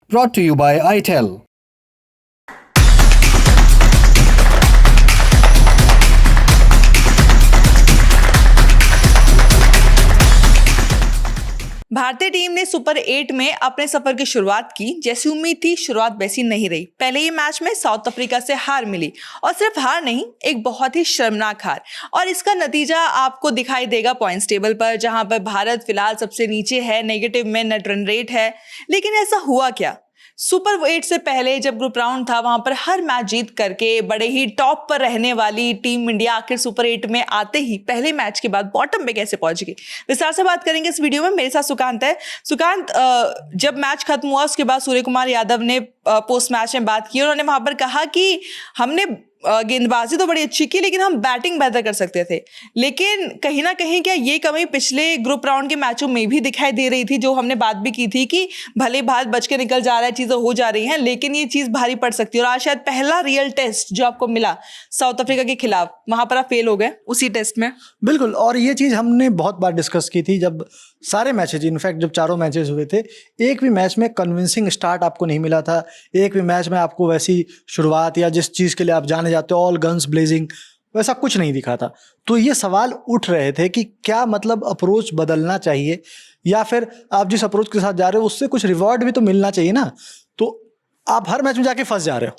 Brought to you by ITEL. भारतीय team ने super 8 में अपने सफर की शुरुआत की। जैसी उम्मीद थी शुरुआत वैसी नहीं रही। पहले ही मैच में साउथ अफ्रीका से हार मिली और सिर्फ हार नहीं, एक बहुत ही शर्मनाक हार। और इसका नतीजा आपको दिखाई देगा पॉइंट्स टेबल पर, जहां पर भारत फिलहाल सबसे नीचे है, नेगेटिव में नेट रन रेट है। लेकिन ऐसा हुआ क्या? सुपर 8 से पहले जब ग्रुप राउंड था, वहां पर हर मैच जीत करके बड़े ही टॉप पर रहने वाली टीम इंडिया आखिर सुपर 8 में आते ही पहले मैच के बाद बॉटम पे कैसे पहुंच गई? विस्तार से बात करेंगे इस वीडियो में। मेरे साथ सुकांत है। सुकांत, जब मैच खत्म हुआ उसके बाद सूर्य कुमार यादव ने पोस्ट मैच में बात की। उन्होंने वहां पर कहा कि हमने गेंदबाजी तो बड़ी अच्छी की, लेकिन हम बैटिंग बेहतर कर सकते थे। लेकिन कहीं ना कहीं क्या ये कमी पिछले ग्रुप राउंड के मैचों में भी दिखाई दे रही थी, जो हमने बात भी की थी कि भले भारत बच के निकल जा रहा है, चीजें हो जा रही हैं, लेकिन ये चीज भारी पड़ सकती है। और आज शायद पहला रियल टेस्ट जो आपको मिला साउथ अफ्रीका के खिलाफ, वहां पर आप फेल हो गए उसी टेस्ट में। बिल्कुल, और ये चीज़ हमने बहुत बार डिस्कस की थी जब सारे मैचेज, इनफैक्ट जब चारों मैचेस हुए थे, एक भी मैच में कन्विंसिंग स्टार्ट आपको नहीं मिला था। एक भी मैच में आपको वैसी शुरुआत या जिस चीज़ के लिए आप जाने जाते हो ऑल गन्स ब्लेजिंग, वैसा कुछ नहीं दिखा था। तो ये सवाल उठ रहे थे कि क्या मतलब अप्रोच बदलना चाहिए, या फिर आप जिस अप्रोच के साथ जा रहे हो उससे कुछ रिवॉर्ड भी तो मिलना चाहिए ना। तो आप हर मैच में जाके फंस जा रहे हो।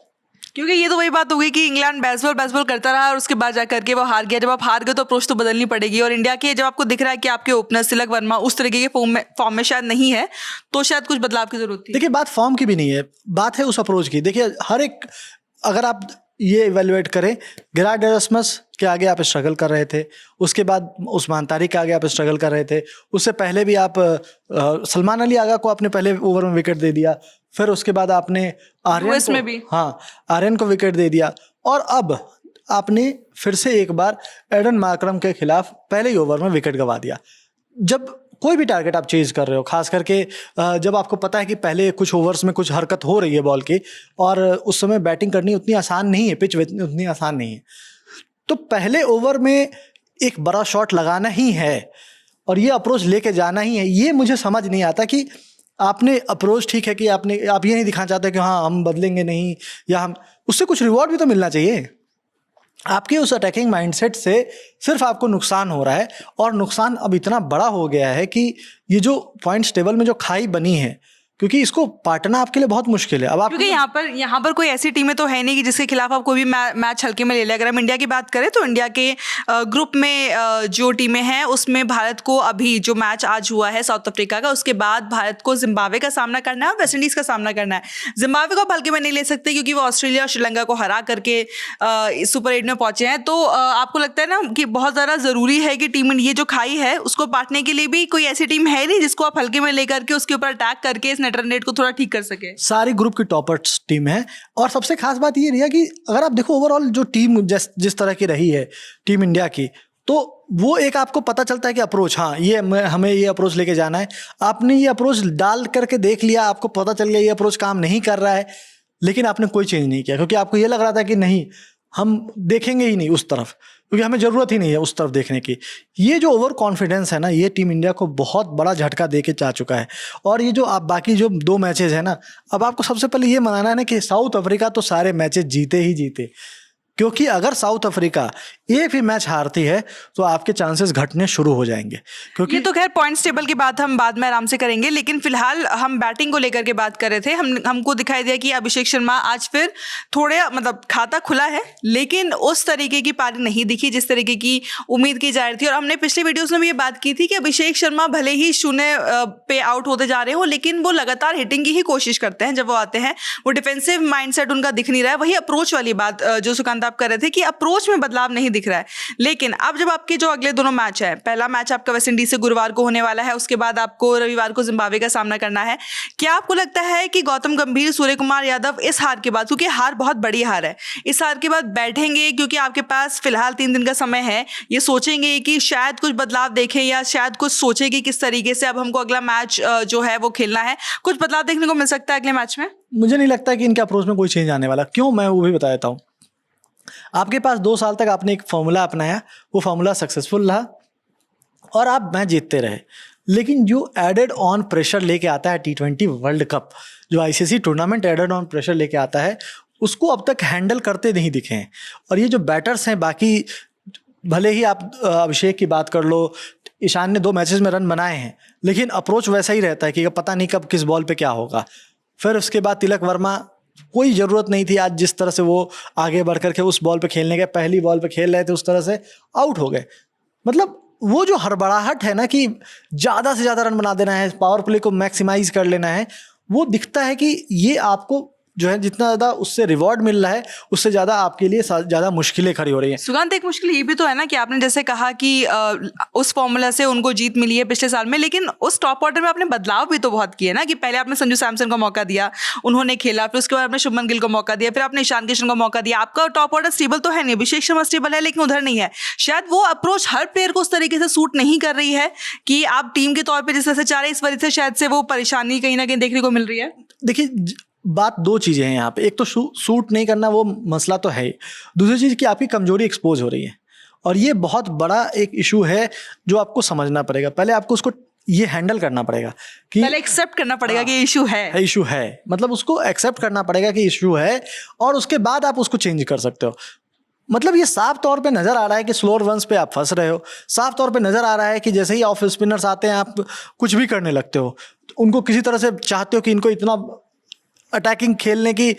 क्योंकि ये तो वही बात हो गई कि इंग्लैंड बेसबॉल करता रहा और उसके बाद जाकर के वो हार गया। जब आप हार गए तो अप्रोच तो बदलनी पड़ेगी। और इंडिया के जब आपको दिख रहा है कि आपके ओपनर तिलक वर्मा उस तरीके के फॉर्म में शायद नहीं है, तो शायद कुछ बदलाव की जरूरत थी। देखिए, बात फॉर्म की भी नहीं है, बात है उस अप्रोच की। देखिए, हर एक, अगर आप ये इवेलुएट करें, गेरार्ड एरास्मस के आगे आप स्ट्रगल कर रहे थे, उसके बाद उस्मान तारिक के आगे आप स्ट्रगल कर रहे थे, उससे पहले भी आप सलमान अली आगा को आपने पहले ओवर में विकेट दे दिया, फिर उसके बाद आपने आर्यन को, में भी आर्यन को विकेट दे दिया, और अब आपने फिर से एक बार एडन मार्करम के खिलाफ पहले ही ओवर में विकेट गंवा दिया। जब कोई भी टारगेट आप चेज कर रहे हो, खास करके जब आपको पता है कि पहले कुछ ओवर्स में कुछ हरकत हो रही है बॉल की, और उस समय बैटिंग करनी उतनी आसान नहीं है, पिच उतनी आसान नहीं है, तो पहले ओवर में एक बड़ा शॉट लगाना ही है और ये अप्रोच लेके जाना ही है। ये मुझे समझ नहीं आता कि आपने अप्रोच, ठीक है कि आप ये नहीं दिखाना चाहते कि हाँ हम बदलेंगे नहीं, या हम, उससे कुछ रिवॉर्ड भी तो मिलना चाहिए। आपके उस अटैकिंग माइंडसेट से सिर्फ आपको नुकसान हो रहा है, और नुकसान अब इतना बड़ा हो गया है कि ये जो पॉइंट्स टेबल में जो खाई बनी है, क्योंकि इसको पाटना आपके लिए बहुत मुश्किल है। अब आप, क्योंकि यहाँ पर कोई ऐसी टीमें तो है नहीं कि जिसके खिलाफ आप कोई भी मैच हल्के में ले लें। अगर हम इंडिया की बात करें तो इंडिया के ग्रुप में जो टीमें हैं उसमें भारत को अभी जो मैच आज हुआ है साउथ अफ्रीका का, उसके बाद भारत को जिम्बाब्वे का सामना करना है और वेस्ट इंडीज का सामना करना है। जिम्बाब्वे को आप हल्के में नहीं ले सकते क्योंकि वो ऑस्ट्रेलिया और श्रीलंका को हरा करके सुपर 8 में पहुंचे हैं। तो आपको लगता है ना कि बहुत ज़्यादा ज़रूरी है कि टीम ये जो खाई है उसको पाटने के लिए भी कोई ऐसी टीम है नहीं जिसको आप हल्के में लेकर के उसके ऊपर अटैक करके इस नेट रन रेट को थोड़ा ठीक कर सके। सारी ग्रुप की टॉपर्स टीम है, और सबसे खास बात ये रही है कि अगर आप देखो ओवरऑल जो टीम जिस तरह की रही है टीम इंडिया की, तो वो एक आपको पता चलता है कि अप्रोच, हाँ ये हमें ये अप्रोच लेके जाना है। आपने ये अप्रोच डाल करके देख लिया, आपको पता चल गया ये अप्रोच काम नहीं कर रहा है, लेकिन आपने कोई चेंज नहीं किया, क्योंकि आपको ये लग रहा था कि नहीं, हम देखेंगे ही नहीं उस तरफ, क्योंकि हमें ज़रूरत ही नहीं है उस तरफ देखने की। ये जो ओवर कॉन्फिडेंस है ना, ये टीम इंडिया को बहुत बड़ा झटका दे के जा चुका है। और ये जो आप बाकी जो 2 मैचेस है ना, अब आपको सबसे पहले ये मनाना है ना कि साउथ अफ्रीका तो सारे मैचेस जीते ही जीते, क्योंकि अगर साउथ अफ्रीका एक भी मैच हारती है तो आपके चांसेस घटने शुरू हो जाएंगे। क्योंकि ये तो खैर पॉइंट्स टेबल की बात हम बाद में आराम से करेंगे, लेकिन फिलहाल हम बैटिंग को लेकर के बात कर रहे थे। हमको दिखाई दिया कि अभिषेक शर्मा आज फिर थोड़े, मतलब खाता खुला है, लेकिन उस तरीके की पारी नहीं दिखी जिस तरीके की उम्मीद की जा रही थी। और हमने पिछले वीडियोस में भी ये बात की थी कि अभिषेक शर्मा भले ही शून्य पे आउट होते जा रहे हो, लेकिन वो लगातार हिटिंग की ही कोशिश करते हैं। जब वो आते हैं वो डिफेंसिव माइंडसेट उनका दिख नहीं रहा है। वही अप्रोच वाली बात जो सुकांत आप कर रहे थे कि अप्रोच में बदलाव नहीं दिख रहा है। लेकिन अब जब आपके जो अगले दोनों मैच है, पहला मैच आपका वेस्ट इंडीज से गुरुवार को होने वाला है, उसके बाद आपको रविवार को जिम्बाब्वे का सामना करना है। क्या आपको लगता है कि गौतम गंभीर, सूर्य कुमार यादव इस हार के बाद, क्योंकि हार बहुत बड़ी हार है, इस हार के बाद बैठेंगे, क्योंकि आपके पास फिलहाल 3 दिन का समय है, ये सोचेंगे कि शायद कुछ बदलाव देखें, या शायद कुछ सोचें कि किस तरीके से अब हमको अगला मैच जो है वो खेलना है, कुछ बदलाव देखने को मिल सकता है अगले मैच में? मुझे नहीं लगता कि इनके अप्रोच में कोई चेंज आने वाला। क्यों, मैं वो भी बता देता हूँ। आपके पास 2 साल तक आपने एक फॉर्मूला अपनाया, वो फॉर्मूला सक्सेसफुल रहा और आप मैच जीतते रहे। लेकिन जो एडेड ऑन प्रेशर लेके आता है T20 वर्ल्ड कप, जो ICC tournament added on pressure लेके आता है, उसको अब तक हैंडल करते नहीं दिखे हैं। और ये जो बैटर्स हैं बाकी, भले ही आप अभिषेक की बात कर लो, ईशान ने 2 मैचेस में रन बनाए हैं, लेकिन अप्रोच वैसा ही रहता है कि पता नहीं कब किस बॉल पे क्या होगा। फिर उसके बाद तिलक वर्मा, कोई ज़रूरत नहीं थी आज जिस तरह से वो आगे बढ़ करके उस बॉल पे खेलने के, पहली बॉल पे खेल रहे थे, उस तरह से आउट हो गए। मतलब वो जो हड़बड़ाहट है ना कि ज़्यादा से ज़्यादा रन बना देना है, पावर प्ले को मैक्सिमाइज कर लेना है, वो दिखता है कि ये आपको जो है जितना ज़्यादा उससे रिवॉर्ड मिल रहा है, उससे ज़्यादा आपके लिए ज़्यादा मुश्किलें खड़ी हो रही हैं। सुगंध, एक मुश्किल ये भी तो है ना कि आपने जैसे कहा कि उस फॉर्मूला से उनको जीत मिली है पिछले साल में, लेकिन उस टॉप ऑर्डर में आपने बदलाव भी तो बहुत किए ना, कि पहले आपने संजू सैमसन को मौका दिया, उन्होंने खेला, फिर उसके बाद आपने शुभमन गिल को मौका दिया, फिर आपने ईशान किशन को मौका दिया। आपका टॉप ऑर्डर स्टेबल तो है नहीं, अभिषेक शर्मा स्टेबल है लेकिन उधर नहीं है। शायद वो अप्रोच हर प्लेयर को उस तरीके से सूट नहीं कर रही है कि आप टीम के तौर पर जिस तरह से चाह रहे हैं, इस वजह से शायद से वो परेशानी कहीं ना कहीं देखने को मिल रही है। देखिए, बात 2 चीज़ें हैं यहाँ पे। एक तो सूट नहीं करना, वो मसला तो है ही। दूसरी चीज़ कि आपकी कमजोरी एक्सपोज हो रही है, और ये बहुत बड़ा एक इशू है जो आपको समझना पड़ेगा। पहले आपको उसको ये हैंडल करना पड़ेगा कि पहले एक्सेप्ट करना पड़ेगा कि इशू है। इशू है, मतलब उसको एक्सेप्ट करना पड़ेगा कि इशू है, और उसके बाद आप उसको चेंज कर सकते हो। मतलब ये साफ तौर पे नज़र आ रहा है कि स्लोअर वंस पे आप फंस रहे हो। साफ तौर पे नज़र आ रहा है कि जैसे ही ऑफ स्पिनर्स आते हैं, आप कुछ भी करने लगते हो, उनको किसी तरह से चाहते हो कि इनको इतना अटैकिंग खेलने की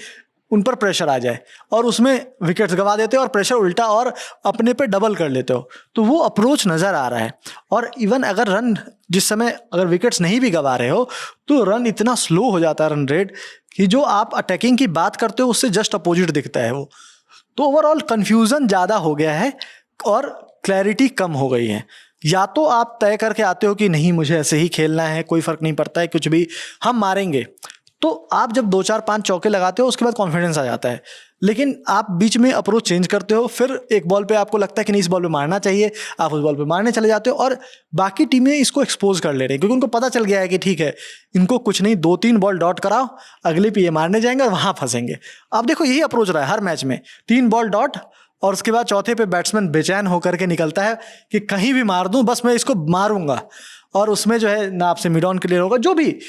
उन पर प्रेशर आ जाए, और उसमें विकेट्स गंवा देते हो और प्रेशर उल्टा और अपने पे डबल कर लेते हो। तो वो अप्रोच नज़र आ रहा है। और इवन अगर रन जिस समय अगर विकेट्स नहीं भी गंवा रहे हो, तो रन इतना स्लो हो जाता है, रन रेट, कि जो आप अटैकिंग की बात करते हो उससे जस्ट अपोजिट दिखता है वो। तो ओवरऑल कन्फ्यूज़न ज़्यादा हो गया है और क्लैरिटी कम हो गई है। या तो आप तय करके आते हो कि नहीं, मुझे ऐसे ही खेलना है, कोई फ़र्क नहीं पड़ता है, कुछ भी हम मारेंगे, तो आप जब 2 4 5 चौके लगाते हो उसके बाद कॉन्फिडेंस आ जाता है। लेकिन आप बीच में अप्रोच चेंज करते हो, फिर एक बॉल पे आपको लगता है कि नहीं, इस बॉल पे मारना चाहिए, आप उस बॉल पे मारने चले जाते हो, और बाकी टीमें इसको एक्सपोज कर ले रही हैं, क्योंकि उनको पता चल गया है कि ठीक है, इनको कुछ नहीं, 2-3 बॉल डॉट कराओ, अगले पे ये मारने जाएंगे और वहाँ फंसेंगे। अब देखो, यही अप्रोच रहा है हर मैच में, 3 बॉल डॉट, और उसके बाद चौथे पे बैट्समैन बेचैन होकर के निकलता है कि कहीं भी मार दूं, बस मैं इसको मारूंगा, और उसमें जो है ना आपसे मिड ऑन क्लियर होगा, जो भी,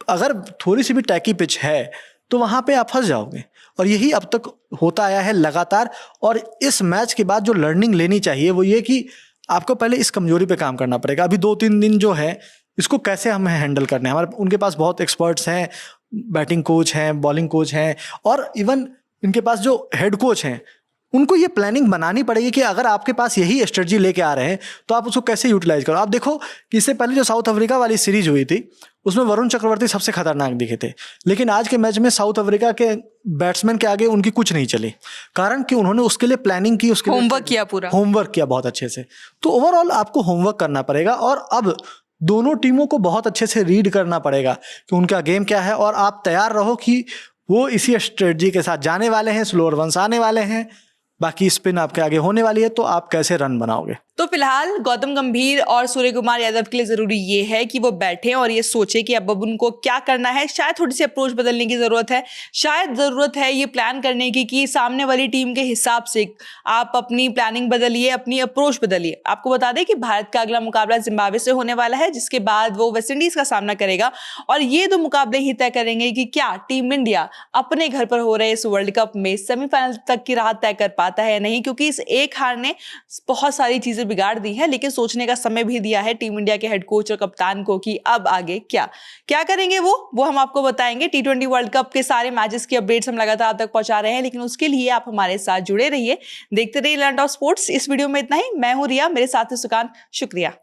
अगर थोड़ी सी भी टैकी पिच है तो वहाँ पे आप फंस जाओगे। और यही अब तक होता आया है लगातार। और इस मैच के बाद जो लर्निंग लेनी चाहिए वो ये कि आपको पहले इस कमजोरी पे काम करना पड़ेगा। अभी 2-3 दिन जो है, इसको कैसे हमें हैंडल करना है। हमारे उनके पास बहुत एक्सपर्ट्स हैं, बैटिंग कोच हैं, बॉलिंग कोच हैं, और इवन इनके पास जो हेड कोच हैं, उनको ये प्लानिंग बनानी पड़ेगी कि अगर आपके पास यही स्ट्रेटजी लेके आ रहे हैं तो आप उसको कैसे यूटिलाइज करो। आप देखो कि इससे पहले जो साउथ अफ्रीका वाली सीरीज हुई थी, उसमें वरुण चक्रवर्ती सबसे खतरनाक दिखे थे, लेकिन आज के मैच में साउथ अफ्रीका के बैट्समैन के आगे उनकी कुछ नहीं चली, कारण कि उन्होंने उसके लिए प्लानिंग की, उसके होमवर्क किया, पूरा होमवर्क किया बहुत अच्छे से। तो ओवरऑल आपको होमवर्क करना पड़ेगा, और अब दोनों टीमों को बहुत अच्छे से रीड करना पड़ेगा कि उनका गेम क्या है, और आप तैयार रहो कि वो इसी स्ट्रेटजी के साथ जाने वाले हैं, स्लोअर वंस आने वाले हैं, बाकी स्पिन आपके आगे होने वाली है, तो आप कैसे रन बनाओगे। तो फिलहाल गौतम गंभीर और सूर्यकुमार यादव के लिए जरूरी ये है कि वो बैठें और ये सोचे कि अब उनको क्या करना है। शायद थोड़ी सी अप्रोच बदलने की जरूरत है, शायद जरूरत है ये प्लान करने की कि सामने वाली टीम के हिसाब से आप अपनी प्लानिंग बदलिए, अपनी अप्रोच बदलिए। आपको बता दें कि भारत का अगला मुकाबला जिम्बाब्वे से होने वाला है, जिसके बाद वो वेस्ट इंडीज का सामना करेगा, और ये 2 मुकाबले ही तय करेंगे कि क्या टीम इंडिया अपने घर पर हो रहे इस वर्ल्ड कप में सेमीफाइनल तक की राह तय कर पाता है या नहीं। क्योंकि इस एक हार ने बहुत सारी चीजें बिगाड़ दी है, लेकिन सोचने का समय भी दिया है टीम इंडिया के हेड कोच और कप्तान को कि अब आगे क्या करेंगे वो हम आपको बताएंगे। T20 वर्ल्ड कप के सारे मैचेस की अपडेट्स हम लगातार आप तक पहुंचा रहे हैं, लेकिन उसके लिए आप हमारे साथ जुड़े रहिए, देखते रहिए लर्न ऑफ स्पोर्ट्स। इस वीडियो में इतना ही। मैं हूं रिया, मेरे साथ है सुकांत। शुक्रिया।